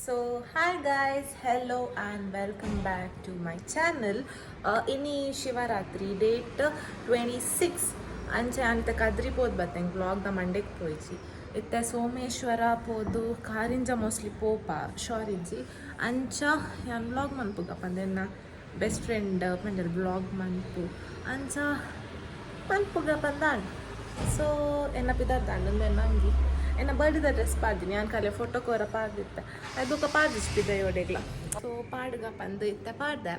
So, hi guys, hello and welcome back to my channel. Ini Shivaratri date 26 ಅಂಚೆ ಅಂತ ಕದ್ರಿ ಪೋದು ಬತ್ತಂಗೆ ವ್ಲಾಗ್ದ ಮಂಡೆಗೆ ಪೋಯ್ಚಿ ಇತ್ತೆ ಸೋಮೇಶ್ವರ ಪೋದು ಕಾರಿಂಜ ಮೋಸ್ಟ್ಲಿ ಪೋಪ ಶೋರಿಜ್ಜಿ ಅಂಚ ಯಾನ್ ವ್ಲಾಗ್ ಮನ್ಪುಗ ಪಂದೆನ್ನ ಬೆಸ್ಟ್ ಫ್ರೆಂಡ್ ಪಂಡಲ್ ವ್ಲಾಗ್ ಮನ್ಪು ಅಂಚ ಮನ್ಪುಗ ಪಂದಾಂಡ್ ಸೊ ಎನ್ನ ಪಿದಾರ್ದಾಂಡ್ ನಂಗೆ ಎನ್ನ ಬರ್ಡಿದ ಡ್ರೆಸ್ ಪಾಡ್ದಿನಿ ನಾನು ಕಲೆ ಫೋಟೋ ಕೋರ ಪಾಡ್ದಿತ್ತೆ ಅದಕ್ಕೆ ಪಾಡ್ದಿಸ್ತಿದ್ದೆ ಇವಡೆಗ್ಲ ಸೊ ಪಾಡ್ಗ ಪಂದು ಇತ್ತೆ ಪಾಡ್ದೆ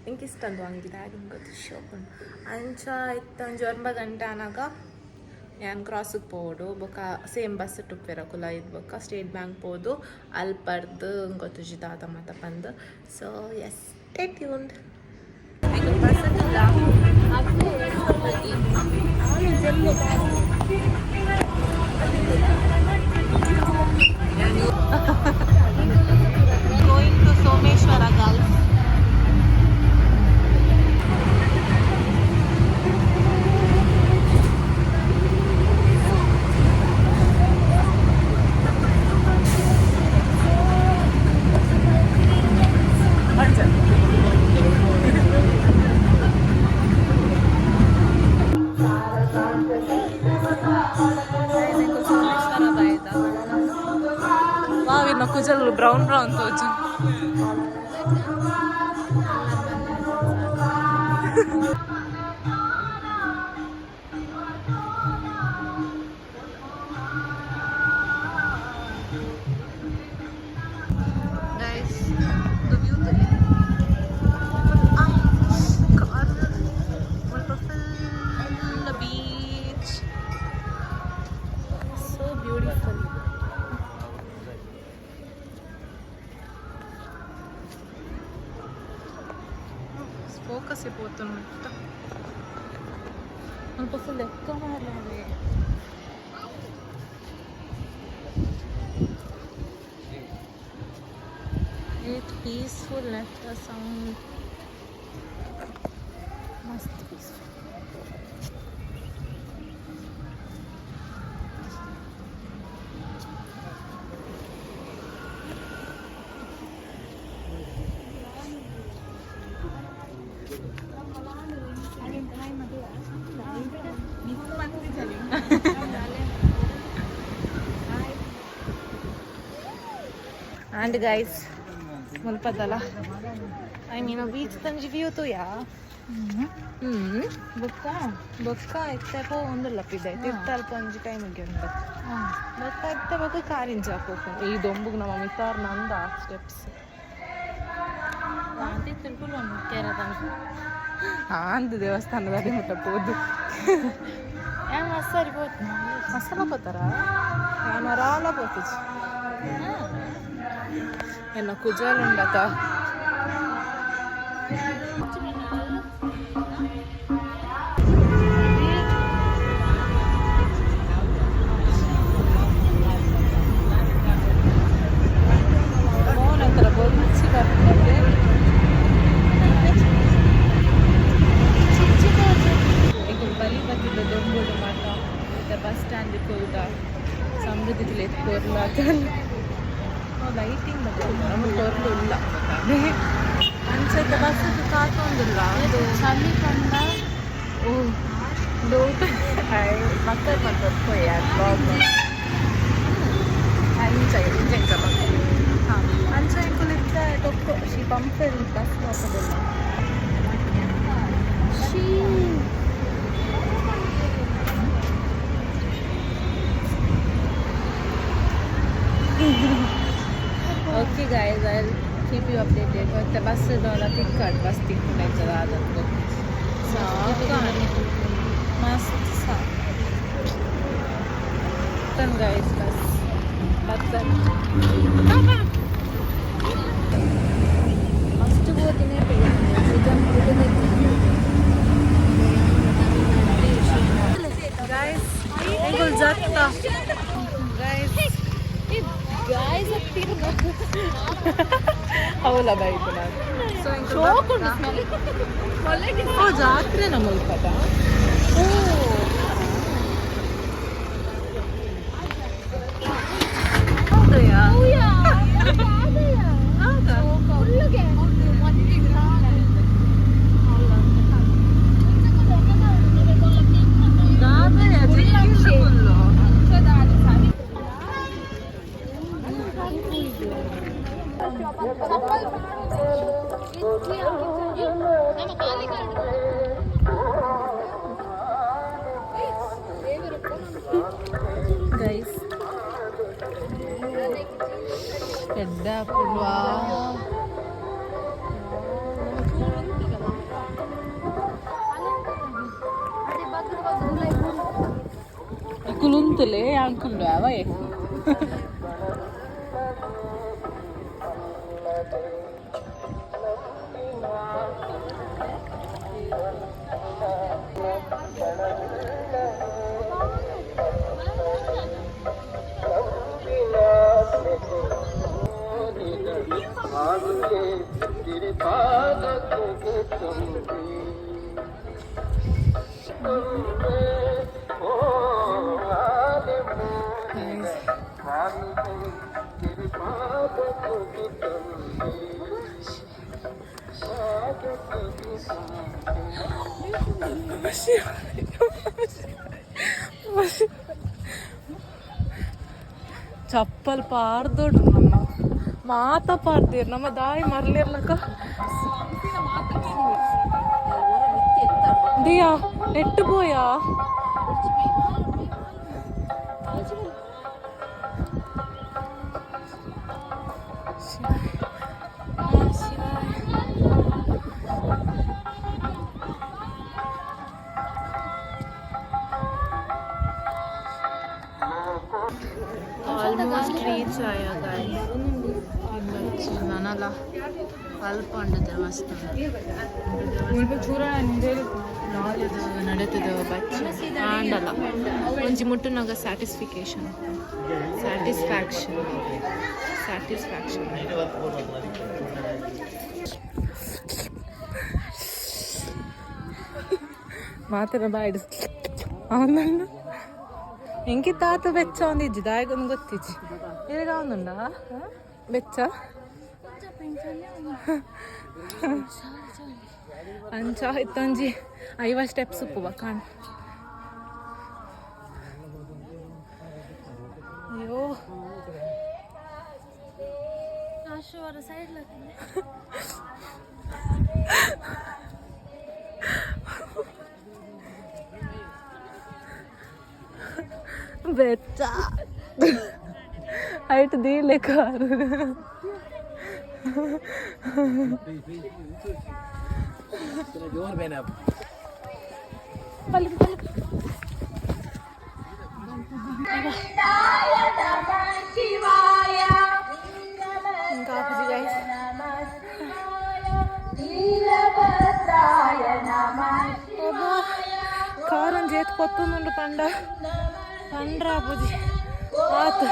ಇಂಕ ಇಷ್ಟ ಅಂದು ಹಂಗಿದೆ ಆಗಿನ ಗೊತ್ತು ಶೋಕೊಂಡು ಅಂಚ ಇತ್ತು ಒಂಜಿ 9 ಗಂಟೆ ಅನಾಗ ನಾನು ಕ್ರಾಸಿಗೆ ಪೋಡು ಬೊಕ್ಕ ಸೇಮ್ ಬಸ್ ಟುಪ್ಪೆರ ಕುಲ ಇದು ಬೊಕ್ಕ ಸ್ಟೇಟ್ ಬ್ಯಾಂಕ್ ಪೋದು ಅಲ್ಲಿ ಪರ್ದು ಗೊತ್ತು ತಾತ ಮತ ಪಂದು so yes stay tuned bus going to Someshwara Gulf. ಕುಜಲ್ ಬ್ರೌನ್ ಬ್ರೌನ್ ತೋಜು ఫోకస్ అయిపోతున్నట్టు నాకు అసలు ఎక్కువ మాట్లాడే ఇట్ పీస్ఫుల్ నెట్ సౌండ్ మస్త్ పీస్ఫుల్ And guys, ಮುಲ್ಪದಲ್ಲ ಐ ಮೀನ್ ಬೀಚ್ ತಂಜಿ ವ್ಯೂ ತುಯಾ ಬೊಕ್ಕ ಇತ್ತೆ ಪೋ ಒಂದು ಲಪ್ಪಿದೆ ತಿರ್ತಲ್ಪ ಒಂಜಿ ಟೈಮಿಗೆ ಉಂಟು ಬೊಕ್ಕ ಇತ್ತೆ ಬೊಕ್ಕ ಕಾರಿಂಜ ಪೋಕು ಈ ದೊಂಬುಗ್ ನಮ್ಮ ಮಿತಾರ್ ನಂದ ಸ್ಟೆಪ್ಸ್ ತಿರುಗುಲು ಕೇರದ ಅಂದು ದೇವಸ್ಥಾನದಲ್ಲಿ ಮುಟ್ಟ ಪೋದು ಮಸ್ಸರಿ ಪೋತು ಮಸಾಲ పోతార రాల పోతుంది ఎన్న కుజాలు ఉండక ನಂತರ ಬೊಲ್ಸಿ ಬರ್ತದೆ ಈಗ ಬಲಿ ಬತ್ತಿದ್ದ ದೊಂಬುಡು ಮಾತ ಬಸ್ ಸ್ಟ್ಯಾಂಡ್ ಹೋದ ಸಮೃದ್ಧಿ ಎತ್ಕೋರ್ಲಾತಲ್ಲ ಲೈಟಿಂಗ್ ನಮಗೆ ಕೊರಲು ಇಲ್ಲ ಅನ್ಸತ್ತೆ ಬಸ್ಸದ್ದು ಕಾತೊಂದಿಲ್ಲ ಅದು ಚಳಿ ಕಂಡ ಓ ಲೋಟ ಮಕ್ಕಳು ಮತ್ತೆ ಬ್ಲಾಗ್ ಅಂಚ ಇಂಚ ಹಾಂ ಅಂಚ ಇಂಕುಲಿದ್ದ ಟೊಕ್ಕು ಶಿ ಪಂಪರ್ ಬಸ್ ಹಾಕೋದಿಲ್ಲ ಶೀ okay guys I will keep you updated ಮತ್ತೆ ಬಸ್ ಟಿಕೆಟ್ ಬಸ್ ಟಿಕೆಟ್ ಆಯ್ತದ ಅದಂತೂ ಸಾಕು ಮಸ್ತ್ ಸಾಕು ಗೈಸ್ ಬಸ್ ಮಸ್ತ್ ಹೋದಿನೇ ಗೈಸ್ ಎಂಗುಲ್ ಜತ್ತ ಗೈಸ್ ಅವಲ್ಲ ಬೈಕ್ ನಾನು ಜಾತ್ರೆ ನಮ್ಮ ಮುಲ್ಪದ ಹೌದಯ್ಯ ಗೈಸ್ పెద్ద పుల్వా కులుంతులే అంకుల్ అవే ಚಪ್ಪಲ್ ಪಾರ್ದೋಡು ನಮ್ಮ ಮಾತ ಪಾರ್ದಿರ್ ನಮ್ಮ ದಾಯಿ ಮರ್ಲಿರ್ಲಕ್ಕ ದಿಯಾ ಎಟ್ಟು ಪೋಯಾ ಆಲ್ಮೋಸ್ಟ್ ರೀಚ್ ಆಯಾ ಗಾಡಿ ನನಲ್ಲ ಅಲ್ಪ ಉಂಡದೆ ಮಸ್ತ್ ಚೂರ ನಡೀತದೆ ಬಚ್ಚ ಆಂಡಲ್ಲ ಒಂಜಿ ಮುಟ್ಟುನಾಗ ಸ್ಯಾಟಿಸ್ಫ್ಯಾಕ್ಷನ್ ಮಾತ್ರ ಬಾಯ್ಡು ಅವನನ್ನು ಎಂಕಿ ತಾತ ಬೆಚ್ಚ ಒಂದಿಜ್ಜಿ ದಾಯಗೊಂದು ಗೊತ್ತಿಜ್ಜಿ ಈಗ ಅವನುಂಡ ಬೆಚ್ಚ ಅಂಚ ಇತ್ತೊಂಜಿ 5 ಸ್ಟೆಪ್ಸ್ ಉಪ್ಪುವ ಕಾಣ ಅಯ್ಯೋ ಸೈಡ್ ಬೆಚ್ಚ ಹೈಟ್ ದೀಲೆ ಕಾರು కారం చేతి పొత్తుండు పండ్రా బుజి ఆత్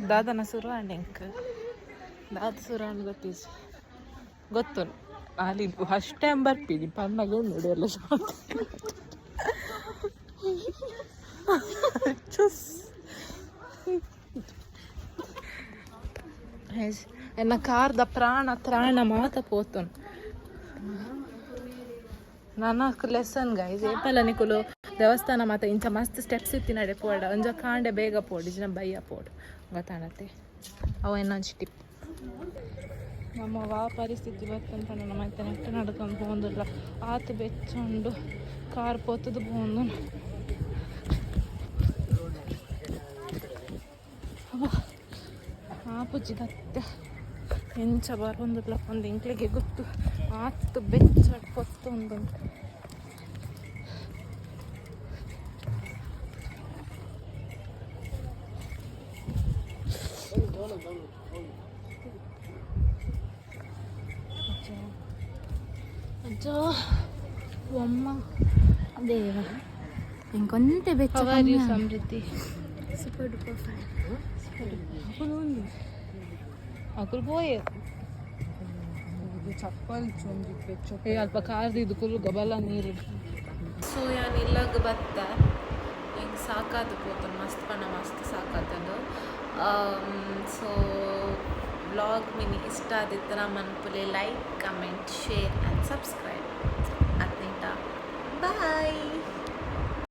ದಾದನ ಸುರಾಂಡ್ ಎಂಕ್ ದಾದ ಸುರಾಂಡ್ ಗೊತ್ತು ಅಲ್ಲಿ ಫಸ್ಟ್ ಟೈಮ್ ಬರ್ತೀನಿ ಪನ್ನಾಗ ನೋಡಿ ಎಲ್ಲ ಎನ್ನ ಕಾರ್ದ ತ್ರಾಣ ಮಾತ ಪೋತನು ನನకు ಲೆಸನ್ ಗೈಸ್ ಏಪಲ ನಿಕುಲು ದೇವಸ್ಥಾನ ಮಾತ ಇಂಚ ಮಸ್ತ್ ಸ್ಟೆಪ್ಸ್ ಇತ್ತಿ ನಡೆ ಪೋಡ ಒಂಜ ಕಾಂಡೆ ಬೇಗ ಪೋಡು ಇಜಿನ ಬಯ್ಯ ಪೋಡು ಗೊತ್ತಾಣತ್ತೆ ಅವ ಇನ್ನೊಂದು ಟಿಪ್ ನಮ್ಮ ಪರಿಸ್ಥಿತಿ ಬರ್ತಂತ ನಮ್ಮ ಮತ್ತೆ ನೆಟ್ಟು ನಡ್ಕೊಂಡು ಹೋಗುದಿಲ್ಲ ಆತ ಬೆಚ್ಚಂಡು ಕಾರ್ ಪೋತದು ಹೋಗುದು ಆಪುಜಿ ಮತ್ತೆ ಎಂಚ ಬರೋದಿಲ್ಲ ಒಂದು ಇಂಕ್ಳಿಗೆ ಗೊತ್ತು ಆತು ಬೆಚ್ಚ ಪೊತ್ತೊಂದು అచ్చో అమ్మ దేవ ఇంకొంత బెచ్చ సమృద్ధి సూపర్ డూపర్ ఫైన్ అకులు పోయే ಚಪ್ಪಲ್ ಚೊಂದಿ ಅಲ್ಪ ಕಾರ್ದು ಇದು ಕುಲ್ಲು ಗಬಲ ನೀರು ಸೊ ಯಾನ್ ಇಲ್ಲಗ ಬತ್ತ ಹೆಂಗೆ ಸಾಕಾದ ಪೋತನು ಮಸ್ತ್ ಪಣ ಮಸ್ತ್ ಸಾಕಾತದು. ಸೊ ವ್ಲಾಗ್ ಮಿನಿ ಇಷ್ಟ ಆದಿತ್ತರ ಮನ್ಪುಲೆ like comment share and subscribe. ಅತ್ನಿಂಟ ಬಾಯ್.